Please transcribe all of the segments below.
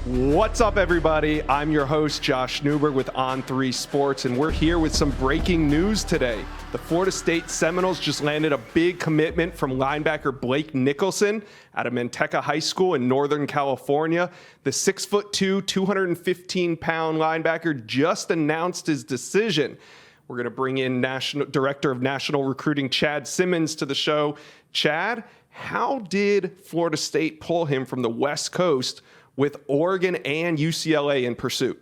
What's up, everybody? I'm your host, Josh Newberg with On3 Sports, and we're here with some breaking news today. The Florida State Seminoles just landed a big commitment from linebacker Blake Nichelson out of Manteca High School in Northern California. The 6'2", 215-pound linebacker just announced his decision. We're going to bring in Director of National Recruiting Chad Simmons to the show. Chad, how did Florida State pull him from the West Coast with Oregon and UCLA in pursuit?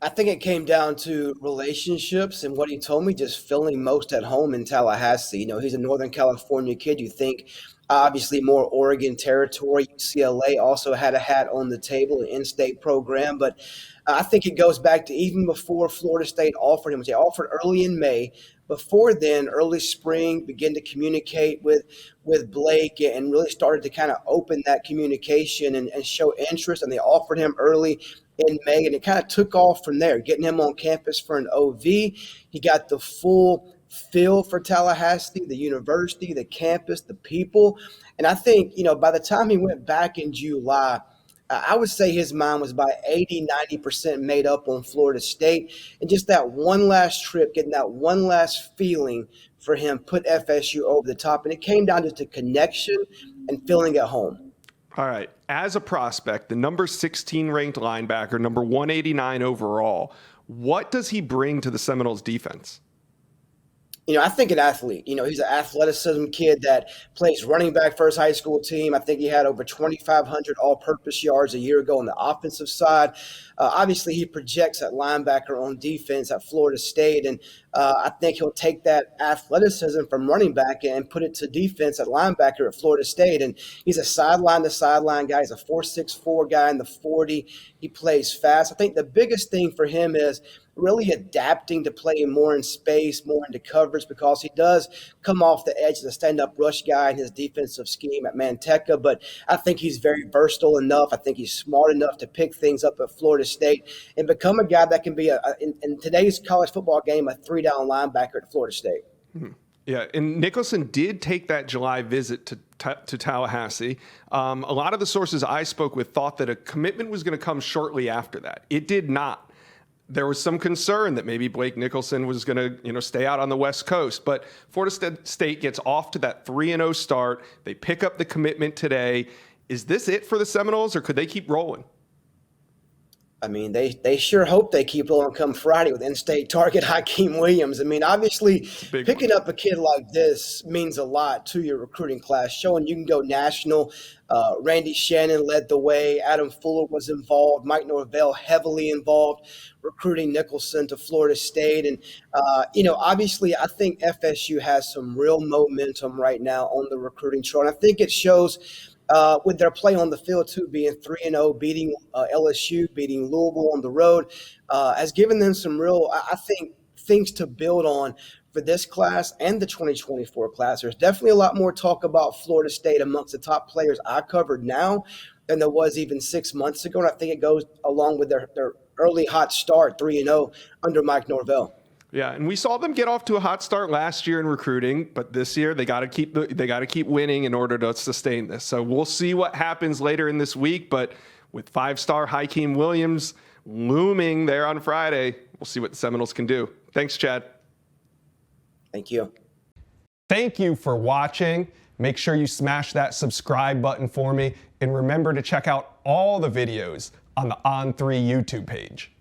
I think it came down to relationships and what he told me, just feeling most at home in Tallahassee. You know, he's a Northern California kid. You think obviously more Oregon territory. UCLA also had a hat on the table, an in-state program. But I think it goes back to even before Florida State offered him, which they offered early in May. Before then, early spring, began to communicate with Blake and really started to kind of open that communication and show interest. And they offered him early in May, and it kind of took off from there, getting him on campus for an OV. He got the full feel for Tallahassee, the university, the campus, the people. And I think, you know, by the time he went back in July, I would say his mind was about 80-90% made up on Florida State. And just that one last trip, getting that one last feeling for him, put FSU over the top. And it came down to connection and feeling at home. All right. As a prospect, the number 16 ranked linebacker, number 189 overall, what does he bring to the Seminoles defense? You know, I think an athlete. You know, he's an athleticism kid that plays running back for his high school team. I think he had over 2,500 all-purpose yards a year ago on the offensive side. Obviously, he projects at linebacker on defense at Florida State, and I think he'll take that athleticism from running back and put it to defense at linebacker at Florida State. And he's a sideline-to-sideline guy. He's a 4.64 guy in the 40. He plays fast. I think the biggest thing for him is really adapting to playing more in space, more into coverage, because he does come off the edge as a stand-up rush guy in his defensive scheme at Manteca. But I think he's very versatile enough. I think he's smart enough to pick things up at Florida State and become a guy that can be, in today's college football game, a three-down linebacker at Florida State. Mm-hmm. Yeah, and Nichelson did take that July visit to Tallahassee. A lot of the sources I spoke with thought that a commitment was going to come shortly after that. It did not. There was some concern that maybe Blake Nichelson was going to, stay out on the West Coast. But Florida State gets off to that 3-0 start. They pick up the commitment today. Is this it for the Seminoles, or could they keep rolling? I mean, they sure hope they keep rolling come Friday with in-state target Hakeem Williams. I mean, obviously, picking up a kid like this means a lot to your recruiting class, showing you can go national. Randy Shannon led the way. Adam Fuller was involved. Mike Norvell heavily involved, recruiting Nichelson to Florida State. And, obviously, I think FSU has some real momentum right now on the recruiting trail. And I think it shows with their play on the field, too, being 3-0, beating LSU, beating Louisville on the road, has given them some real, I think, things to build on for this class and the 2024 class. There's definitely a lot more talk about Florida State amongst the top players I covered now than there was even 6 months ago. And I think it goes along with their early hot start, 3-0, under Mike Norvell. Yeah, and we saw them get off to a hot start last year in recruiting, but this year they got to keep winning in order to sustain this. So we'll see what happens later in this week. But with 5-star Hakeem Williams looming there on Friday, we'll see what the Seminoles can do. Thanks, Chad. Thank you. Thank you for watching. Make sure you smash that subscribe button for me, and remember to check out all the videos on the On3 YouTube page.